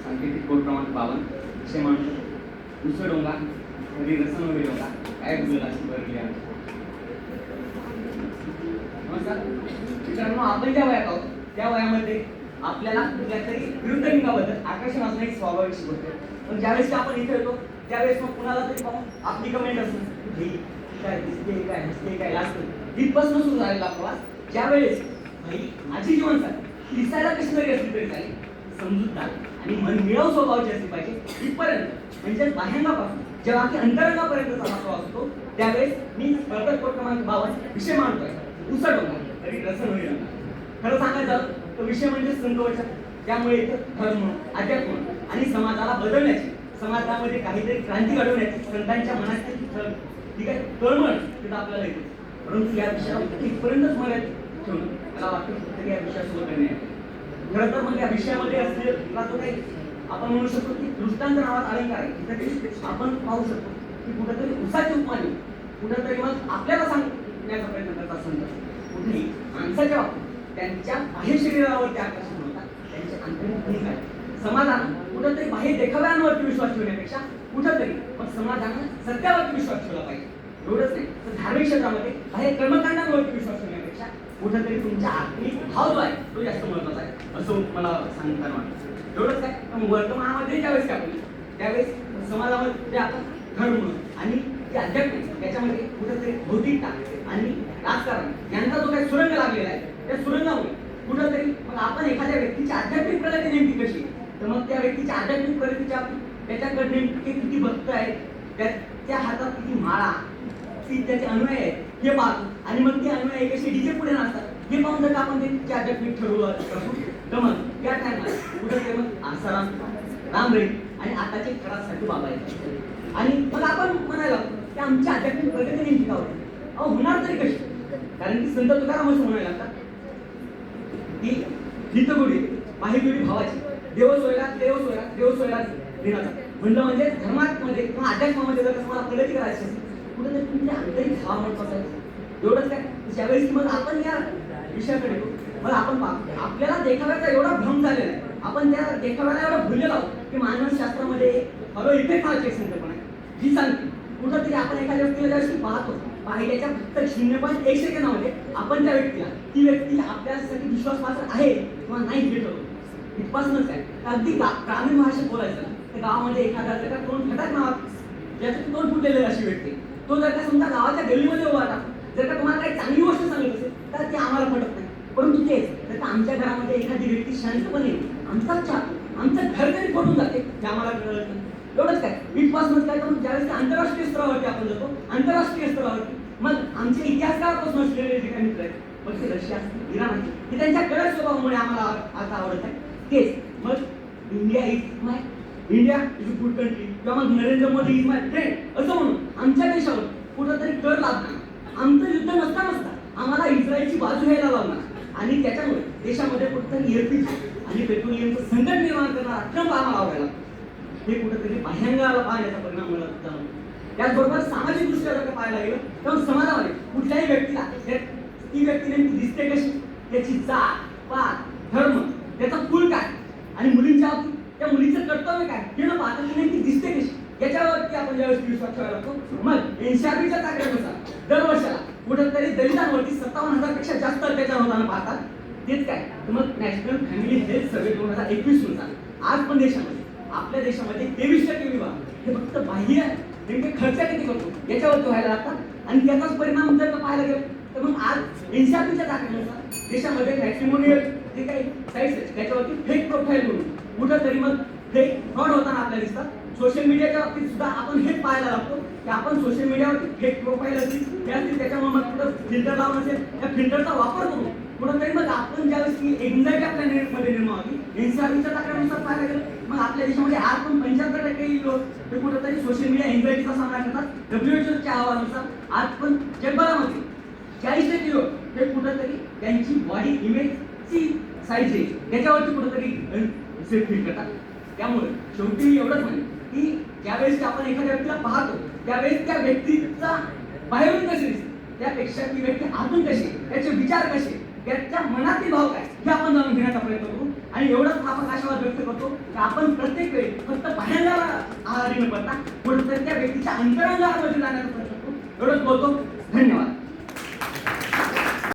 सांकेतिक कोड क्रमांक 52 विषय मांडतो दुसरं डोंगा घरी रसन वगैरे होता काय गुजर अशी भरली आहे. नमस्कार मित्रांनो, आपण ज्या वयात आहोत त्या वयामध्ये आपल्याला कुठल्यातरी विरुद्ध लिंगाबद्दल आकर्षण असणं एक स्वाभाविक गोष्ट आहे. पण ज्यावेळेस आपण इथे येतो त्यावेळेस मग कुणाला तरी पाहून आपली कमेंट असते काय दिसते काय हसते काय लागतं इथपासून सुरू झालेला प्रवास. ज्यावेळेस माझी जीवनसाथी दिसायला कशी तरी असली तरी चालेल, समजूतदार आणि मनमिळाऊ स्वभावाची असली पाहिजे इथपर्यंत म्हणजे बाह्यांगापासून जेव्हा की अंतरंगापर्यंतचा हा प्रवास होतो त्यावेळेस मी स्पर्धक कोड क्रमांक 52 विषय मांडतोय दुसरा डोंगा तरी रसन होईल. खरं सांगायचं तो विषय म्हणजे संतवचन. त्यामुळे धर्म अध्यात्म आणि समाजाला बदलण्याची समाजामध्ये काहीतरी क्रांती घडवण्याची संतांच्या मनातील ठीक आहे तळमळ तिथं आपल्याला येते. परंतु या विषयावर इथपर्यंतच मर्यादित ठेवून मला वाटतं कुठेतरी या विषयासोबत नाही. खरं तर मग या विषयामध्ये असलेला तो काही आपण म्हणू शकतो की दृष्टांत नावात अलंकार आहे. तिथे आपण पाहू शकतो की कुठेतरी उसाची उपमा देऊन कुठेतरी मग आपल्याला सांगण्याचा प्रयत्न करत असताना कुठेही माणसाच्या बाबतीत त्यांच्या बाह्य शरीरावरती आकर्षण होतात, त्यांचे अंतर्मुख काय समाजानं कुठेतरी बाह्य देखाव्यांवरती विश्वास ठेवण्यापेक्षा कुठेतरी मग समाजानं सत्यावरती विश्वास ठेवला पाहिजे. एवढंच नाही तर धार्मिक क्षेत्रामध्ये बाह्य कर्मकांडांवरती विश्वास ठेवण्यापेक्षा कुठेतरी तुमच्या आत्मिक भाव जो आहे तो जास्त महत्वाचा आहे असं मला सांगताना वाटतं. एवढंच काय पण वर्तमानामध्ये ज्यावेळेस आपण त्यावेळेस समाजामध्ये आपण धर्म आणि जे अध्यात्म याच्यामध्ये कुठेतरी भौतिकता आणि राजकारण यांचा जो काही सुरंग लागलेला आहे त्या सुरंगामुळे कुठेतरी मग आपण एखाद्या व्यक्तीची आध्यात्मिक प्रगती नेमकी कशी तर मग त्या व्यक्तीच्या आध्यात्मिक प्रगतीच्या त्याच्याकडे नेमके किती भक्त आहेत त्या हातात किती माळा त्याचे अनुयायी आहेत हे पाहतो आणि मग ते अनुयायी कसे डीजे पुढे नाचतात हे पाहून जर आपण त्यांचे आध्यात्मिक ठरवलं तर मग या टायमाला कुठेतरी मग आसाराम राम रे आणि आताचे खरासाठी बाबा आहेत आणि मग आपण म्हणायला की आमची आध्यात्मिक प्रगती नेमकी का होती. अहो होणार तरी कशी, कारण की संत तुकाराम असं म्हणायला लागतात की हितगुडी बाह्यगुडी भावाची देव सोयला देव सोयला देव सोयला देण्याचा म्हणलं म्हणजे धर्मामध्ये किंवा अध्यात्मामध्ये जर तुम्हाला प्रगती करायची असेल कुठेतरी तुमच्या आंतरिक भाव महत्वाचा आहे. एवढंच काय ज्यावेळेस मग आपण या विषयाकडे येतो मग आपण पाहतो आपल्याला देखाव्याचा एवढा भ्रम झालेला आहे, आपण त्या देखाव्याला एवढं भुललेलो आहोत की मानसशास्त्रामध्ये हॅलो इफेक्ट नावाची एक संकल्पना आहे जी सांगते कुठंतरी आपण एखाद्या व्यक्तीला ज्यावेळेस पाहतो पाहिल्याच्या फक्त 0.1 सेकंदामध्ये आपण त्या व्यक्तीला ती व्यक्ती आपल्यासाठी विश्वासपात्र आहे किंवा नाही हे ठरवतो. इथपासूनच आहे अगदी ग्रामीण भाषेत बोलायचं तर गावामध्ये एखादा जर का तोंड फटाक नावात ज्याचं तोंड फुटलेलं अशी व्यक्ती तो जर का समजा गावाच्या गल्लीमध्ये उभा राहता जर का तुम्हाला काही चांगली गोष्ट सांगत असेल तर ती आम्हाला पटत नाही. परंतु तेच जर का आमच्या घरामध्ये एखादी व्यक्ती शांतपणे आमचं घर कधी फोडून जाते ते आम्हाला कळत नाही. एवढंच काय इथपासूनच काय करून ज्यावेळेस आंतरराष्ट्रीय स्तरावरती आपण जातो आंतरराष्ट्रीय स्तरावरती मग आमचे इतिहासकारापासून असलेले जे काही मित्र आहेत मग ते रशिया इराण आहे की त्यांच्या कडक स्वभावामुळे आम्हाला आता आवडत आहे. तेच मग India is a good country किंवा मग Narendra Modi is my friend असं म्हणून आमच्या देशावर कुठंतरी कर लादणार आमचं युद्ध नसता आम्हाला इस्रायलची बाजू घ्यायला लावणार आणि त्याच्यामुळे देशामध्ये कुठंतरी एलपीजी आणि पेट्रोलियमचं संकट निर्माण करणारा ट्रम्प आम्हाला आवडायला हे कुठेतरी बाह्यांगाला पाहण्याचा परिणाम मला जाणवतो. त्याचबरोबर सामाजिक दृष्ट्या जर पाहायला गेलं तर समाजामध्ये कुठल्याही व्यक्तीला ती व्यक्ती नेमकी दिसते कशी त्याची जात पात धर्म त्याचा कुल काय आणि मुलींच्या बाबतीत त्या मुलीचं कर्तव्य काय हे न पाहता ती नेमकी दिसते कशी याच्यावरती आपण ज्यावेळेस विश्वास ठेवायला लागतो. मग एनसीआरबीच्या चाकऱ्यानुसार दरवर्षाला कुठेतरी दलितांवरती 57,000 पेक्षा जास्त अत्याचार होताना पाहतात. तेच काय तर मग नॅशनल फॅमिली हेल्थ सर्व्हे 2021 नुसार आज पण देशामध्ये आपल्या देशामध्ये 23% विवाह हे फक्त बाह्य नेमके खर्च किती करतो याच्यावरती व्हायला लागतात आणि त्याचाच परिणाम जर पाहायला गेलं तर मग आज एनसीआरबीच्या दाखल्यानुसार देशामध्ये मॅट्रिमोनियल जे काही साईट्स आहेत त्याच्यावरती फेक प्रोफाईल म्हणून कुठंतरी मग फेक फ्रॉड होताना आपल्याला दिसतात. सोशल मीडियाच्या बाबतीत सुद्धा आपण हेच पाहायला लागतो की आपण सोशल मीडियावरती फेक प्रोफाईल असतील त्याच्यामुळे मग कुठं फिल्टर लावून असेल त्या फिल्टरचा वापर करून कुठंतरी मग आपण ज्यावेळेस की एन्झायटी आपल्या नेटमध्ये निर्माण होती एनसीआरबीच्या दाखल्यानुसार पाहायला गेलं मग आपल्या देशामध्ये आज पण 75% लोक हे कुठेतरी सोशल मीडिया एन्झायटीचा सामना करतात. WHO अहवालानुसार आज पण जगभरामध्ये 40% लोक हे कुठेतरी त्यांची बॉडी इमेजची साईज आहे त्याच्यावरती कुठेतरी सेल्फ फील करतात. त्यामुळे शेवटी एवढंच म्हणेल की ज्यावेळेस आपण एखाद्या व्यक्तीला पाहतो त्यावेळेस त्या व्यक्तीचा बाहेरून कशी दिसते त्यापेक्षा ती व्यक्ती आतून कशी त्याचे विचार कसे त्याच्या मनातील भाव काय हे आपण जाणून मत व्यक्त करतो की आपण प्रत्येक वेळी फक्त बाहेरला आहारी न पडता कुठेतरी त्या व्यक्तीच्या अंतरंगामध्ये जाण्याचा प्रयत्न करतो. एवढंच बोलतो.